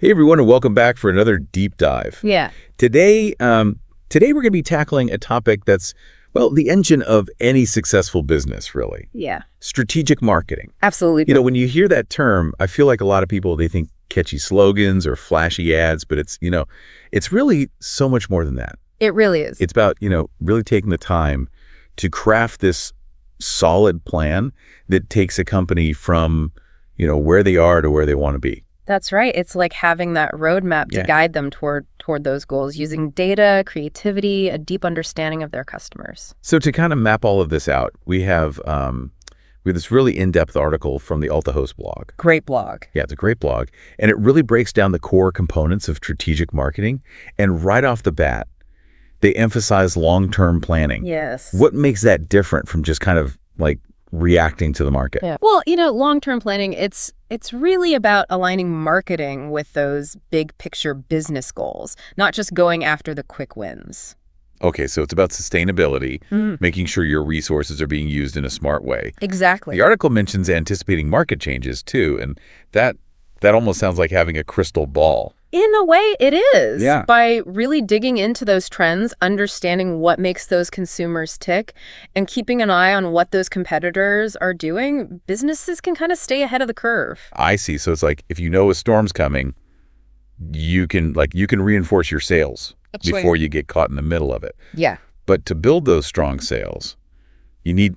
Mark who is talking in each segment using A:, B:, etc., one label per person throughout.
A: Hey everyone, and welcome back for another deep dive.
B: Yeah.
A: Today we're going to be tackling a topic that's, well, the engine of any successful business, really.
B: Yeah.
A: Strategic marketing.
B: Absolutely.
A: You know, when you hear that term, I feel like a lot of people, they think catchy slogans or flashy ads, but it's really so much more than that.
B: It really is.
A: It's about, really taking the time to craft this solid plan that takes a company from, where they are to where they want to be.
B: That's right. It's like having that roadmap to guide them toward those goals using data, creativity, a deep understanding of their customers.
A: So to kind of map all of this out, we have this really in-depth article from the AltaHost blog.
B: Great blog.
A: Yeah, it's a great blog. And it really breaks down the core components of strategic marketing. And right off the bat, they emphasize long-term planning.
B: Yes.
A: What makes that different from just kind of like reacting to the market?
B: Yeah. Well, long-term planning, it's really about aligning marketing with those big picture business goals, not just going after the quick wins.
A: Okay, so it's about sustainability, making sure your resources are being used in a smart way.
B: Exactly.
A: The article mentions anticipating market changes too, and that almost sounds like having a crystal ball.
B: In a way, it is.
A: Yeah.
B: By really digging into those trends, understanding what makes those consumers tick, and keeping an eye on what those competitors are doing, businesses can kind of stay ahead of the curve.
A: I see. So it's like if you know a storm's coming, you can reinforce your sales before you get caught in the middle of it.
B: Yeah.
A: But to build those strong sales, you need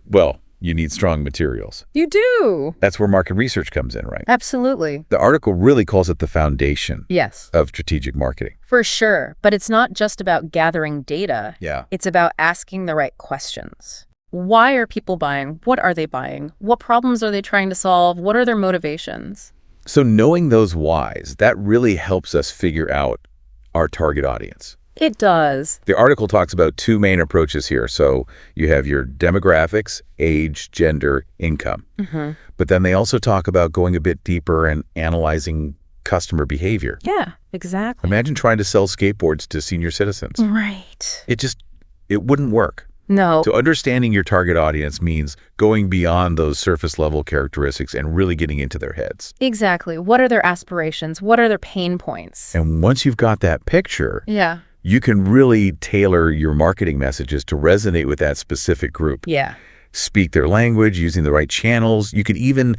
A: strong materials.
B: You do.
A: That's where market research comes in, right?
B: Absolutely.
A: The article really calls it the foundation
B: Yes.
A: of strategic marketing.
B: For sure. But it's not just about gathering data.
A: Yeah.
B: It's about asking the right questions. Why are people buying? What are they buying? What problems are they trying to solve? What are their motivations?
A: So knowing those whys, that really helps us figure out our target audience.
B: It does.
A: The article talks about two main approaches here. So you have your demographics, age, gender, income.
B: Mm-hmm.
A: But then they also talk about going a bit deeper and analyzing customer behavior.
B: Yeah, exactly.
A: Imagine trying to sell skateboards to senior citizens.
B: Right.
A: It wouldn't work.
B: No.
A: So understanding your target audience means going beyond those surface level characteristics and really getting into their heads.
B: Exactly. What are their aspirations? What are their pain points?
A: And once you've got that picture,
B: Yeah.
A: you can really tailor your marketing messages to resonate with that specific group.
B: Yeah.
A: Speak their language, using the right channels. You could even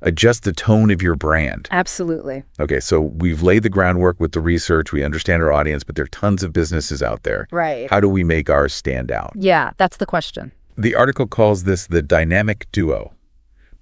A: adjust the tone of your brand.
B: Absolutely.
A: Okay, so we've laid the groundwork with the research. We understand our audience, but there are tons of businesses out there.
B: Right.
A: How do we make ours stand out?
B: Yeah, that's the question.
A: The article calls this the dynamic duo,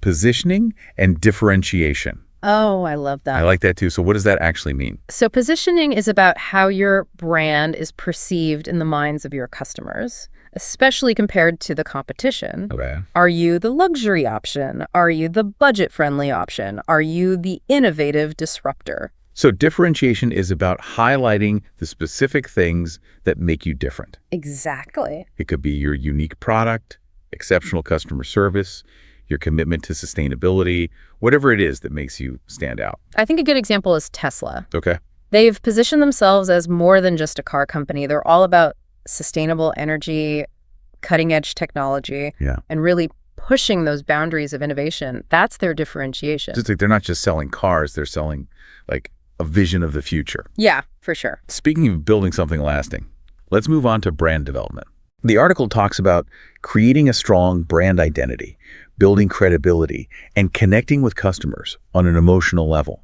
A: positioning and differentiation.
B: Oh, I love that.
A: I like that too. So what does that actually mean?
B: So positioning is about how your brand is perceived in the minds of your customers, especially compared to the competition.
A: Okay.
B: Are you the luxury option? Are you the budget-friendly option? Are you the innovative disruptor?
A: So differentiation is about highlighting the specific things that make you different.
B: Exactly.
A: It could be your unique product, exceptional customer service, your commitment to sustainability, whatever it is that makes you stand out.
B: I think a good example is Tesla.
A: Okay.
B: They've positioned themselves as more than just a car company. They're all about sustainable energy, cutting-edge technology, and really pushing those boundaries of innovation. That's their differentiation.
A: Just like they're not just selling cars, they're selling a vision of the future.
B: Yeah, for sure.
A: Speaking of building something lasting, let's move on to brand development. The article talks about creating a strong brand identity, building credibility, and connecting with customers on an emotional level,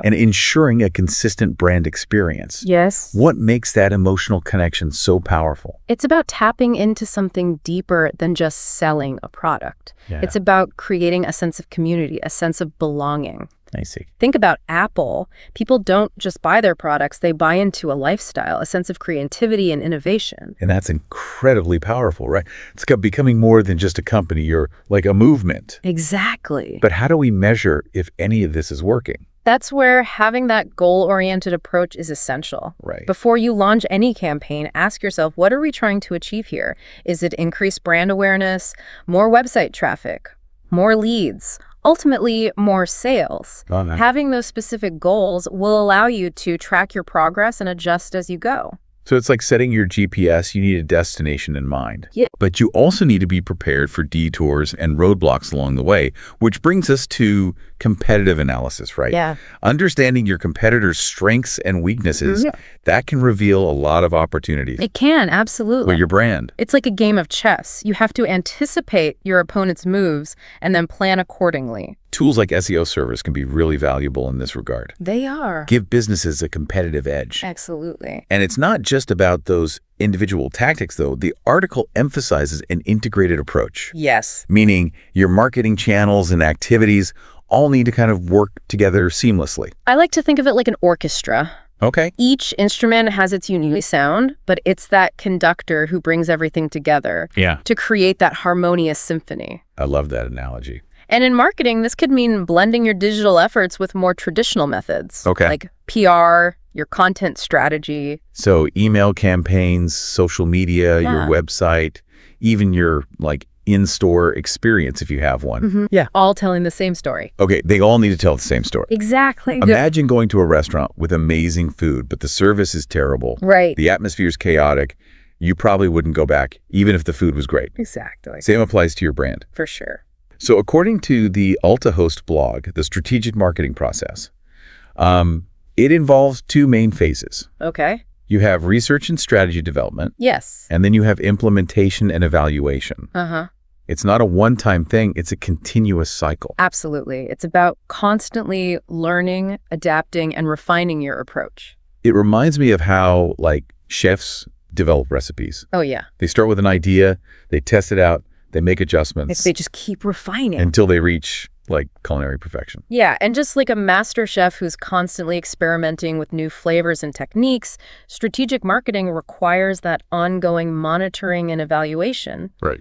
A: and ensuring a consistent brand experience.
B: Yes.
A: What makes that emotional connection so powerful?
B: It's about tapping into something deeper than just selling a product.
A: Yeah.
B: It's about creating a sense of community, a sense of belonging.
A: I see.
B: Think about Apple. People don't just buy their products, they buy into a lifestyle, a sense of creativity and innovation.
A: And that's incredibly powerful, right? It's becoming more than just a company. You're like a movement.
B: Exactly.
A: But how do we measure if any of this is working?
B: That's where having that goal-oriented approach is essential.
A: Right.
B: Before you launch any campaign, ask yourself, what are we trying to achieve here? Is it increased brand awareness, more website traffic, more leads, ultimately more sales? Having those specific goals will allow you to track your progress and adjust as you go.
A: So it's like setting your GPS. You need a destination in mind.
B: Yeah.
A: But you also need to be prepared for detours and roadblocks along the way, which brings us to competitive analysis, right?
B: Yeah.
A: Understanding your competitors' strengths and weaknesses, that can reveal a lot of opportunities
B: It can, absolutely.
A: with your brand.
B: It's like a game of chess. You have to anticipate your opponent's moves and then plan accordingly.
A: Tools like SEO servers can be really valuable in this regard.
B: They are.
A: Give businesses a competitive edge.
B: Absolutely.
A: And it's not just about those individual tactics, though. The article emphasizes an integrated approach,
B: Yes.
A: meaning your marketing channels and activities all need to kind of work together seamlessly.
B: I like to think of it like an orchestra.
A: Okay.
B: Each instrument has its unique sound, but it's that conductor who brings everything together
A: Yeah.
B: to create that harmonious symphony.
A: I love that analogy.
B: And in marketing, this could mean blending your digital efforts with more traditional methods.
A: Okay.
B: Like PR, your content strategy.
A: So email campaigns, social media, your
B: Yeah.
A: website, even your in-store experience if you have one.
B: Yeah. All telling the same story.
A: Okay, they all need to tell the same story.
B: Exactly.
A: Imagine going to a restaurant with amazing food, but the service is terrible.
B: Right.
A: The atmosphere is chaotic. You probably wouldn't go back, even if the food was great.
B: Exactly.
A: Same applies to your brand.
B: For sure.
A: So according to the AltaHost blog, the strategic marketing process, it involves two main phases.
B: Okay.
A: You have research and strategy development,
B: Yes.
A: and then you have implementation and evaluation.
B: Uh-huh.
A: It's not a one-time thing. It's a continuous cycle.
B: Absolutely. It's about constantly learning, adapting, and refining your approach.
A: It reminds me of how, chefs develop recipes.
B: Oh, yeah.
A: They start with an idea, they test it out, they make adjustments
B: They just keep refining.
A: until they reach, culinary perfection.
B: Yeah, and just like a master chef who's constantly experimenting with new flavors and techniques, strategic marketing requires that ongoing monitoring and evaluation.
A: Right.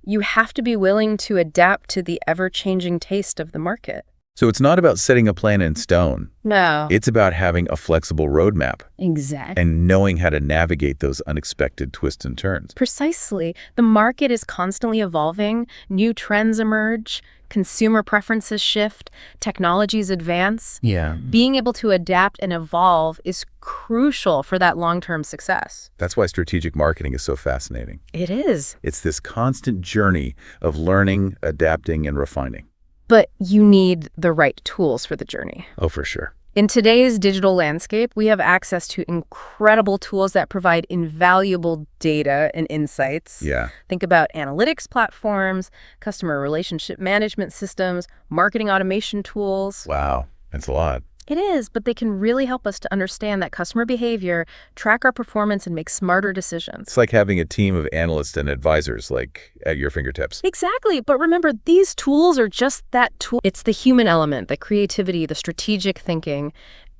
B: You have to be willing to adapt to the ever-changing taste of the market.
A: So it's not about setting a plan in stone.
B: No.
A: It's about having a flexible roadmap
B: Exactly.
A: and knowing how to navigate those unexpected twists and turns.
B: Precisely. The market is constantly evolving, new trends emerge, consumer preferences shift, technologies advance.
A: Yeah.
B: Being able to adapt and evolve is crucial for that long-term success.
A: That's why strategic marketing is so fascinating.
B: It is.
A: It's this constant journey of learning, adapting, and refining.
B: But you need the right tools for the journey.
A: Oh, for sure.
B: In today's digital landscape, we have access to incredible tools that provide invaluable data and insights.
A: Yeah.
B: Think about analytics platforms, customer relationship management systems, marketing automation tools.
A: Wow. That's a lot.
B: It is, but they can really help us to understand that customer behavior, track our performance, and make smarter decisions.
A: It's like having a team of analysts and advisors, at your fingertips.
B: Exactly. But remember, these tools are just that tool. It's the human element, the creativity, the strategic thinking,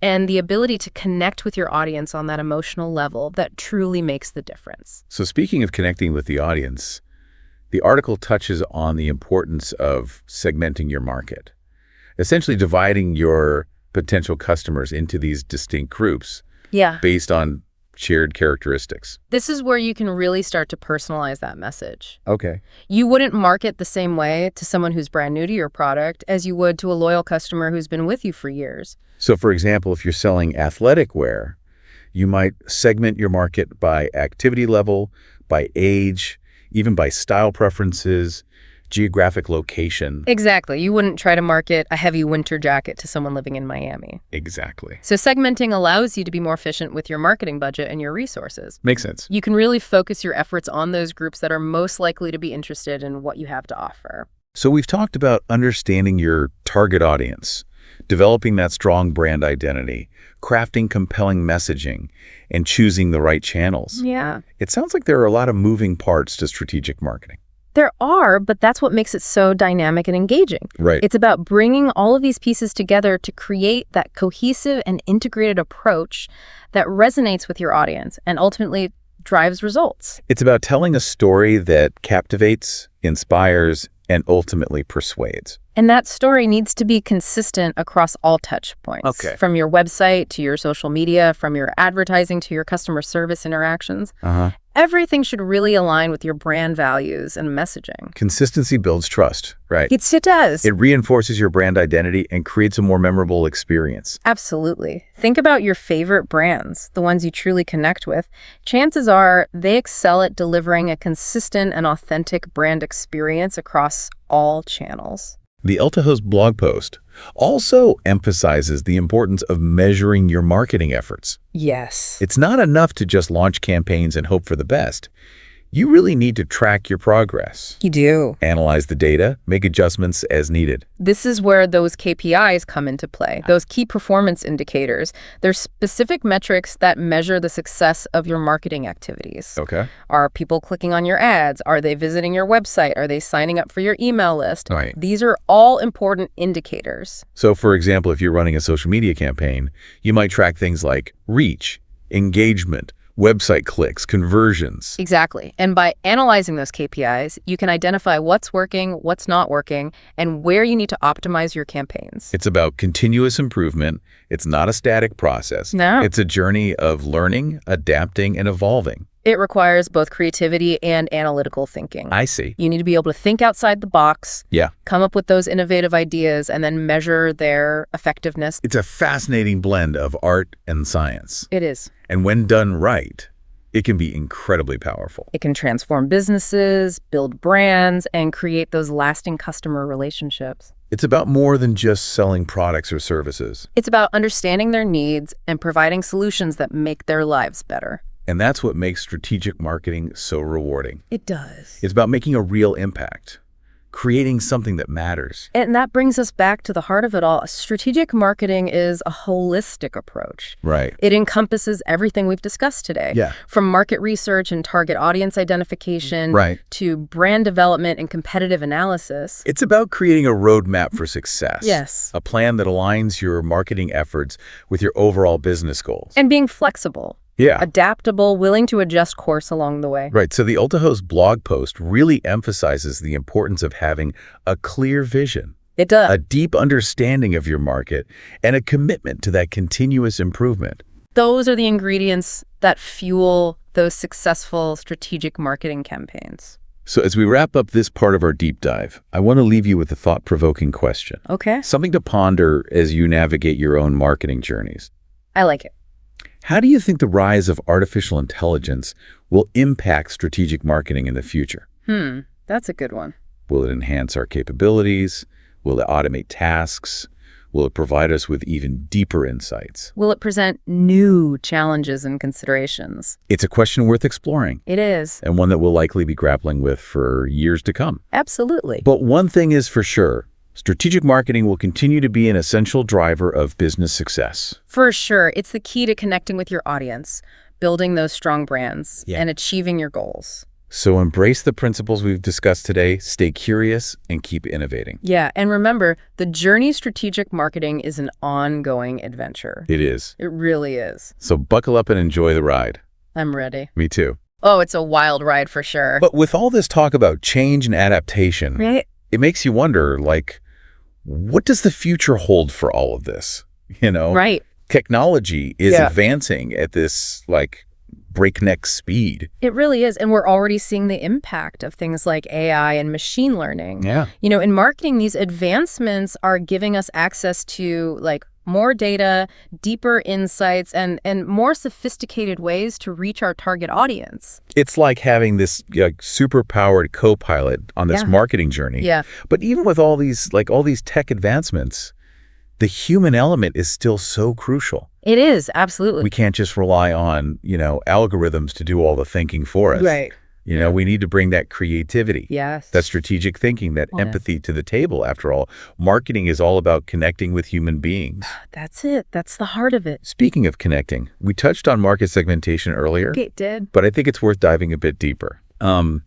B: and the ability to connect with your audience on that emotional level that truly makes the difference.
A: So speaking of connecting with the audience, the article touches on the importance of segmenting your market, essentially dividing your potential customers into these distinct groups
B: Yeah.
A: based on shared characteristics.
B: This is where you can really start to personalize that message.
A: Okay.
B: You wouldn't market the same way to someone who's brand new to your product as you would to a loyal customer who's been with you for years.
A: So for example, if you're selling athletic wear, you might segment your market by activity level, by age, even by style preferences, geographic location.
B: Exactly. You wouldn't try to market a heavy winter jacket to someone living in Miami.
A: Exactly.
B: So segmenting allows you to be more efficient with your marketing budget and your resources.
A: Makes sense.
B: You can really focus your efforts on those groups that are most likely to be interested in what you have to offer.
A: So we've talked about understanding your target audience, developing that strong brand identity, crafting compelling messaging, and choosing the right channels.
B: Yeah.
A: It sounds like there are a lot of moving parts to strategic marketing.
B: There are, but that's what makes it so dynamic and engaging.
A: Right.
B: It's about bringing all of these pieces together to create that cohesive and integrated approach that resonates with your audience and ultimately drives results.
A: It's about telling a story that captivates, inspires, and ultimately persuades.
B: And that story needs to be consistent across all touch points.
A: Okay.
B: From your website to your social media, from your advertising to your customer service interactions. Everything should really align with your brand values and messaging.
A: Consistency builds trust, right?
B: It does.
A: It reinforces your brand identity and creates a more memorable experience.
B: Absolutely. Think about your favorite brands, the ones you truly connect with. Chances are they excel at delivering a consistent and authentic brand experience across all channels.
A: The Eltahost blog post also emphasizes the importance of measuring your marketing efforts.
B: Yes.
A: It's not enough to just launch campaigns and hope for the best. You really need to track your progress.
B: You do.
A: Analyze the data, make adjustments as needed.
B: This is where those KPIs come into play, those key performance indicators. They're specific metrics that measure the success of your marketing activities.
A: Okay.
B: Are people clicking on your ads? Are they visiting your website? Are they signing up for your email list?
A: Right.
B: These are all important indicators.
A: So, for example, if you're running a social media campaign, you might track things like reach, engagement, website clicks, conversions.
B: Exactly. And by analyzing those KPIs, you can identify what's working, what's not working, and where you need to optimize your campaigns.
A: It's about continuous improvement. It's not a static process.
B: No.
A: It's a journey of learning, adapting, and evolving.
B: It requires both creativity and analytical thinking.
A: I see.
B: You need to be able to think outside the box,
A: Yeah.
B: come up with those innovative ideas, and then measure their effectiveness.
A: It's a fascinating blend of art and science.
B: It is.
A: And when done right, it can be incredibly powerful.
B: It can transform businesses, build brands, and create those lasting customer relationships.
A: It's about more than just selling products or services.
B: It's about understanding their needs and providing solutions that make their lives better.
A: And that's what makes strategic marketing so rewarding.
B: It does.
A: It's about making a real impact, creating something that matters.
B: And that brings us back to the heart of it all. Strategic marketing is a holistic approach.
A: Right.
B: It encompasses everything we've discussed today.
A: Yeah.
B: From market research and target audience identification
A: Right.
B: to brand development and competitive analysis.
A: It's about creating a roadmap for success.
B: Yes.
A: A plan that aligns your marketing efforts with your overall business goals.
B: And being flexible,
A: Yeah.
B: adaptable, willing to adjust course along the way.
A: Right. So the Eltahost blog post really emphasizes the importance of having a clear vision,
B: It does.
A: a deep understanding of your market, and a commitment to that continuous improvement.
B: Those are the ingredients that fuel those successful strategic marketing campaigns.
A: So as we wrap up this part of our deep dive, I want to leave you with a thought-provoking question.
B: Okay.
A: Something to ponder as you navigate your own marketing journeys.
B: I like it.
A: How do you think the rise of artificial intelligence will impact strategic marketing in the future?
B: That's a good one.
A: Will it enhance our capabilities? Will it automate tasks? Will it provide us with even deeper insights?
B: Will it present new challenges and considerations?
A: It's a question worth exploring,
B: It is.
A: and one that we'll likely be grappling with for years to come.
B: Absolutely.
A: But one thing is for sure, strategic marketing will continue to be an essential driver of business success.
B: For sure, it's the key to connecting with your audience, building those strong brands,
A: Yeah.
B: and achieving your goals.
A: So embrace the principles we've discussed today, stay curious, and keep innovating.
B: Yeah, and remember, the journey strategic marketing is an ongoing adventure.
A: It is.
B: It really is.
A: So buckle up and enjoy the ride.
B: I'm ready.
A: Me too.
B: Oh, it's a wild ride for sure.
A: But with all this talk about change and adaptation,
B: Right?
A: it makes you wonder, like, what does the future hold for all of this? You know?
B: Right.
A: Technology is
B: Yeah.
A: advancing at this, like, breakneck speed.
B: It really is. And we're already seeing the impact of things like AI and machine learning.
A: Yeah.
B: You know, in marketing, these advancements are giving us access to like more data, deeper insights, and more sophisticated ways to reach our target audience.
A: It's like having this super-powered co-pilot on this
B: Yeah.
A: marketing journey.
B: Yeah.
A: But even with all these tech advancements, the human element is still so crucial.
B: It is, absolutely.
A: We can't just rely on, algorithms to do all the thinking for us.
B: Right.
A: We need to bring that creativity,
B: Yes.
A: that strategic thinking, that
B: Yes.
A: empathy to the table. After all, marketing is all about connecting with human beings.
B: That's it. That's the heart of it.
A: Speaking of connecting, we touched on market segmentation earlier,
B: Okay, it did.
A: but I think it's worth diving a bit deeper. Can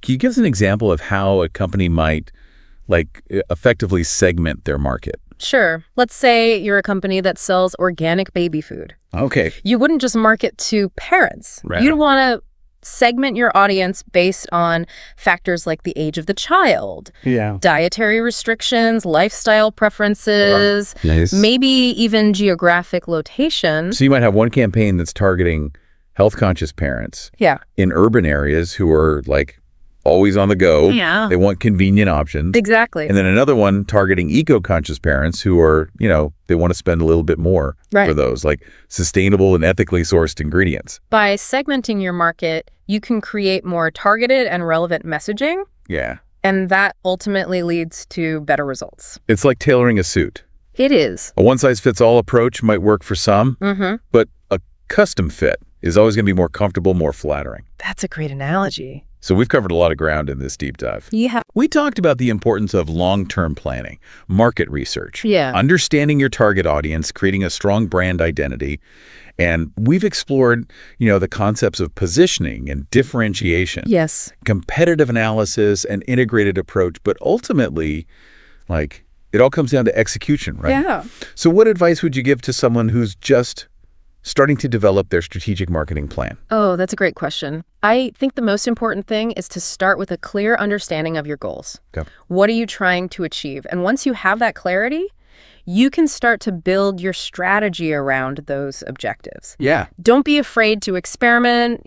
A: you give us an example of how a company might effectively segment their market?
B: Sure. Let's say you're a company that sells organic baby food.
A: Okay.
B: You wouldn't just market to parents.
A: Right.
B: You'd want to segment your audience based on factors like the age of the child,
A: Yeah.
B: dietary restrictions, lifestyle preferences,
A: Nice.
B: maybe even geographic location.
A: So you might have one campaign that's targeting health-conscious parents
B: Yeah.
A: in urban areas who are always on the go.
B: Yeah.
A: They want convenient options.
B: Exactly.
A: And then another one targeting eco-conscious parents who are, they want to spend a little bit more
B: Right.
A: for those, like sustainable and ethically sourced ingredients.
B: By segmenting your market, you can create more targeted and relevant messaging.
A: Yeah.
B: And that ultimately leads to better results.
A: It's like tailoring a suit.
B: It is.
A: A one-size-fits-all approach might work for some, but a custom fit is always going to be more comfortable, more flattering.
B: That's a great analogy.
A: So we've covered a lot of ground in this deep dive.
B: Yeah.
A: We talked about the importance of long-term planning, market research,
B: Yeah.
A: understanding your target audience, creating a strong brand identity, and we've explored, the concepts of positioning and differentiation,
B: Yes.
A: competitive analysis, and integrated approach, but ultimately, it all comes down to execution, right?
B: Yeah.
A: So what advice would you give to someone who's just starting to develop their strategic marketing plan?
B: Oh, that's a great question. I think the most important thing is to start with a clear understanding of your goals.
A: Okay.
B: What are you trying to achieve? And once you have that clarity, you can start to build your strategy around those objectives.
A: Yeah.
B: Don't be afraid to experiment,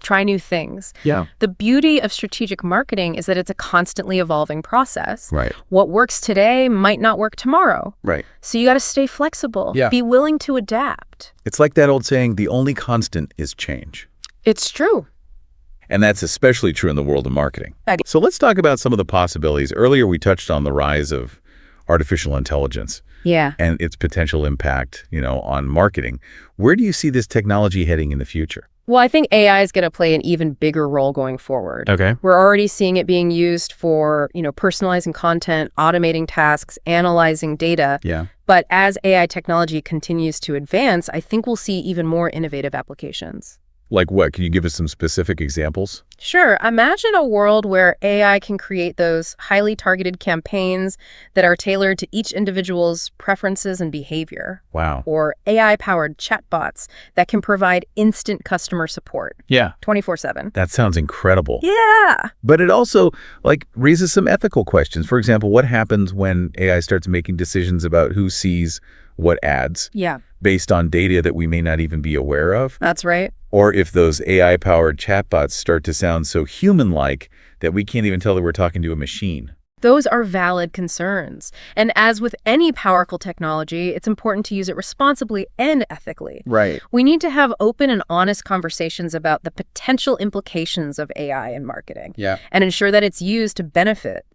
B: try new things.
A: Yeah.
B: The beauty of strategic marketing is that it's a constantly evolving process.
A: Right.
B: What works today might not work tomorrow.
A: Right.
B: So you got to stay flexible.
A: Yeah.
B: Be willing to adapt.
A: It's like that old saying, the only constant is change.
B: It's true.
A: And that's especially true in the world of marketing.
B: Okay.
A: So let's talk about some of the possibilities. Earlier, we touched on the rise of artificial intelligence
B: Yeah.
A: and its potential impact, on marketing. Where do you see this technology heading in the future?
B: Well, I think AI is going to play an even bigger role going forward.
A: Okay.
B: We're already seeing it being used for, personalizing content, automating tasks, analyzing data.
A: Yeah.
B: But as AI technology continues to advance, I think we'll see even more innovative applications.
A: Like what? Can you give us some specific examples?
B: Sure. Imagine a world where AI can create those highly targeted campaigns that are tailored to each individual's preferences and behavior.
A: Wow.
B: Or AI-powered chatbots that can provide instant customer support
A: Yeah.
B: 24/7.
A: That sounds incredible.
B: Yeah.
A: But it also raises some ethical questions. For example, what happens when AI starts making decisions about who sees what ads
B: Yeah,
A: based on data that we may not even be aware of?
B: that's right.
A: Or if those AI-powered chatbots start to sound so human-like that we can't even tell that we're talking to a machine.
B: Those are valid concerns. And as with any powerful technology, it's important to use it responsibly and ethically.
A: Right.
B: We need to have open and honest conversations about the potential implications of AI in marketing.
A: Yeah.
B: And ensure that it's used to benefit,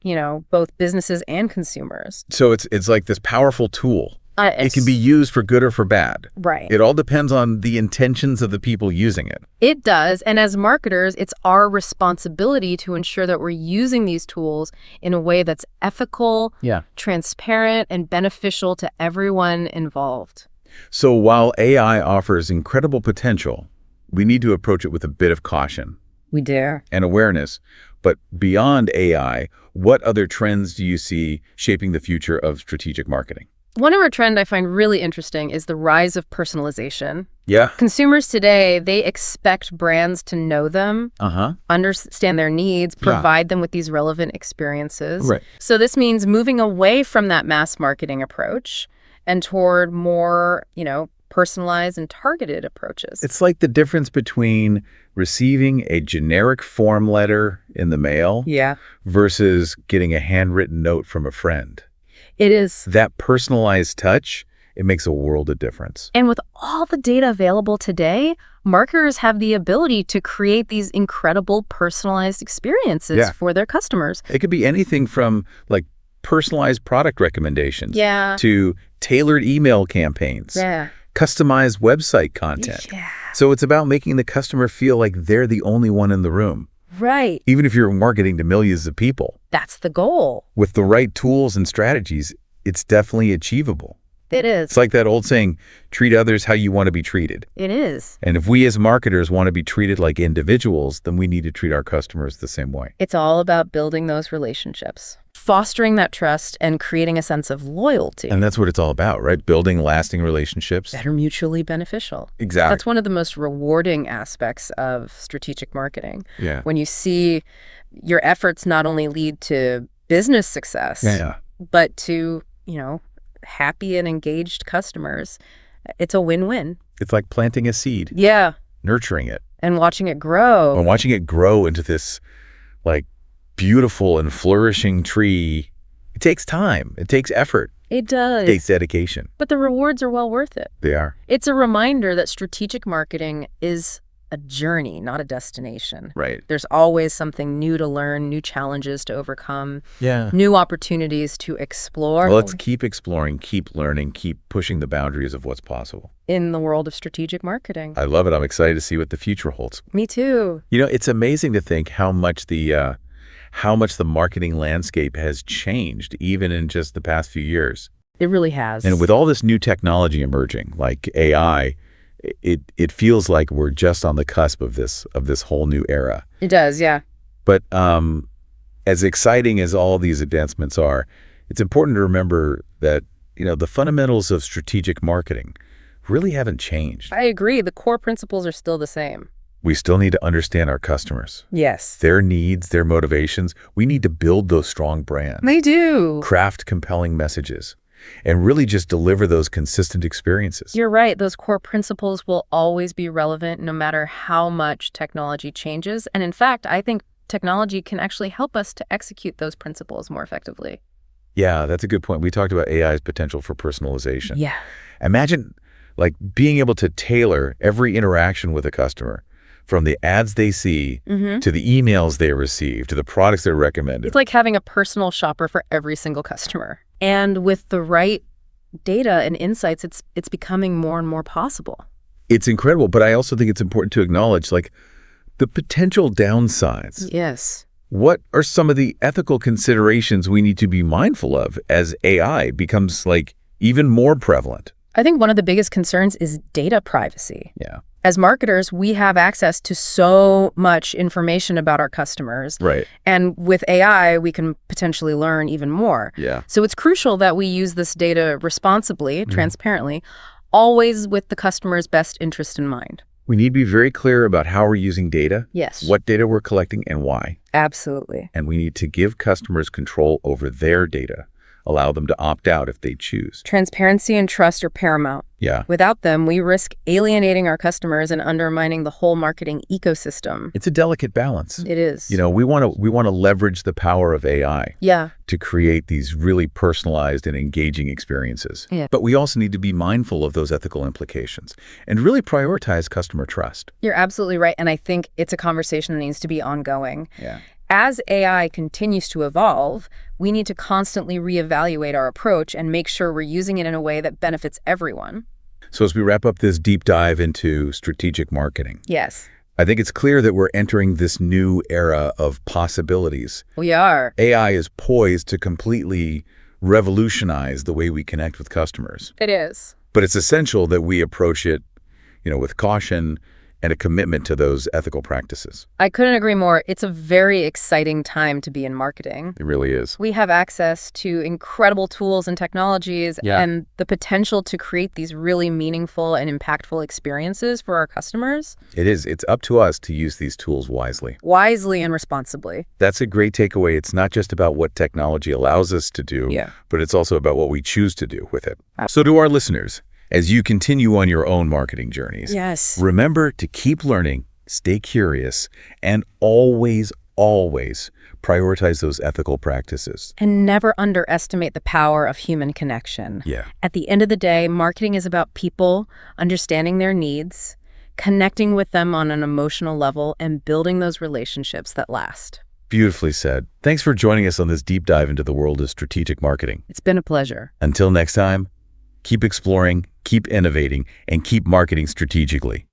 B: both businesses and consumers.
A: So it's like this powerful tool. It can be used for good or for bad.
B: Right.
A: It all depends on the intentions of the people using it.
B: It does. And as marketers, it's our responsibility to ensure that we're using these tools in a way that's ethical, transparent, and beneficial to everyone involved.
A: So while AI offers incredible potential, we need to approach it with a bit of caution
B: We do.
A: and awareness. But beyond AI, what other trends do you see shaping the future of strategic marketing?
B: One other trend I find really interesting is the rise of personalization.
A: Yeah.
B: Consumers today, they expect brands to know them,
A: Uh-huh.
B: understand their needs, provide them with these relevant experiences.
A: Right.
B: So this means moving away from that mass marketing approach and toward more, personalized and targeted approaches.
A: It's like the difference between receiving a generic form letter in the mail
B: Yeah,
A: versus getting a handwritten note from a friend.
B: it is.
A: That personalized touch, it makes a world of difference.
B: And with all the data available today, marketers have the ability to create these incredible personalized experiences for their customers.
A: It could be anything from personalized product recommendations
B: Yeah.
A: to tailored email campaigns, customized website content.
B: Yeah.
A: So it's about making the customer feel like they're the only one in the room,
B: Right.
A: even if you're marketing to millions of people.
B: That's the goal.
A: With the right tools and strategies, it's definitely achievable.
B: It is.
A: It's like that old saying, treat others how you want to be treated.
B: It is.
A: And if we as marketers want to be treated like individuals, then we need to treat our customers the same way.
B: It's all about building those relationships, fostering that trust, and creating a sense of loyalty
A: And that's what it's all about, right? Building lasting relationships.
B: that are mutually beneficial.
A: Exactly.
B: That's one of the most rewarding aspects of strategic marketing.
A: Yeah.
B: When you see your efforts not only lead to business success,
A: Yeah.
B: but to, happy and engaged customers, it's a win-win.
A: It's like planting a seed,
B: Yeah.
A: nurturing it,
B: And watching it grow.
A: and watching it grow into this beautiful and flourishing tree. It takes time. It takes effort.
B: It does.
A: It takes dedication.
B: But the rewards are well worth it.
A: They are.
B: It's a reminder that strategic marketing is a journey, not a destination.
A: Right.
B: There's always something new to learn, new challenges to overcome,
A: Yeah.
B: new opportunities to explore.
A: Well, let's keep exploring, keep learning, keep pushing the boundaries of what's possible.
B: In the world of strategic marketing.
A: I love it. I'm excited to see what the future holds.
B: Me too.
A: You know, it's amazing to think how much the marketing landscape has changed even in just the past few years.
B: It really has.
A: And with all this new technology emerging, like AI, it feels like we're just on the cusp of this whole new era.
B: It does, yeah.
A: But as exciting as all these advancements are, it's important to remember that, you know, the fundamentals of strategic marketing really haven't changed.
B: I agree. The core principles are still the same.
A: We still need to understand our customers,
B: Yes.
A: their needs, their motivations. We need to build those strong brands,
B: They do.
A: craft compelling messages, and really just deliver those consistent experiences.
B: You're right. Those core principles will always be relevant no matter how much technology changes. And in fact, I think technology can actually help us to execute those principles more effectively.
A: Yeah, that's a good point. We talked about AI's potential for personalization.
B: Yeah.
A: Imagine like being able to tailor every interaction with a customer, from the ads they see to the emails they receive to the products they're recommended.
B: It's like having a personal shopper for every single customer. And with the right data and insights, it's becoming more and more possible.
A: It's incredible, but I also think it's important to acknowledge like the potential downsides.
B: Yes.
A: What are some of the ethical considerations we need to be mindful of as AI becomes like even more prevalent?
B: I think one of the biggest concerns is data privacy.
A: Yeah.
B: As marketers, we have access to so much information about our customers.
A: Right.
B: And with AI, we can potentially learn even more.
A: Yeah.
B: So it's crucial that we use this data responsibly, transparently, always with the customer's best interest in mind.
A: We need to be very clear about how we're using data,
B: Yes.
A: what data we're collecting, and why.
B: Absolutely.
A: And we need to give customers control over their data, allow them to opt out if they choose.
B: Transparency and trust are paramount.
A: Yeah.
B: Without them, we risk alienating our customers and undermining the whole marketing ecosystem.
A: It's a delicate balance.
B: It is.
A: You know, we want to leverage the power of AI
B: Yeah.
A: to create these really personalized and engaging experiences.
B: Yeah.
A: But we also need to be mindful of those ethical implications and really prioritize customer trust.
B: You're absolutely right. And I think it's a conversation that needs to be ongoing.
A: Yeah.
B: As AI continues to evolve, we need to constantly reevaluate our approach and make sure we're using it in a way that benefits everyone.
A: So as we wrap up this deep dive into strategic marketing,
B: Yes,
A: I think it's clear that we're entering this new era of possibilities.
B: we are.
A: AI is poised to completely revolutionize the way we connect with customers.
B: It is.
A: But it's essential that we approach it, you know, with caution and a commitment to those ethical practices.
B: I couldn't agree more. It's a very exciting time to be in marketing.
A: It really is.
B: We have access to incredible tools and technologies and the potential to create these really meaningful and impactful experiences for our customers
A: It is. It's up to us to use these tools wisely.
B: wisely and responsibly.
A: That's a great takeaway. It's not just about what technology allows us to do, but it's also about what we choose to do with it. So to our listeners, as you continue on your own marketing journeys,
B: Yes.
A: remember to keep learning, stay curious, and always, always prioritize those ethical practices.
B: And never underestimate the power of human connection.
A: Yeah.
B: At the end of the day, marketing is about people understanding their needs, connecting with them on an emotional level, and building those relationships that last.
A: Beautifully said. Thanks for joining us on this deep dive into the world of strategic marketing.
B: It's been a pleasure.
A: Until next time, keep exploring, keep innovating, and keep marketing strategically.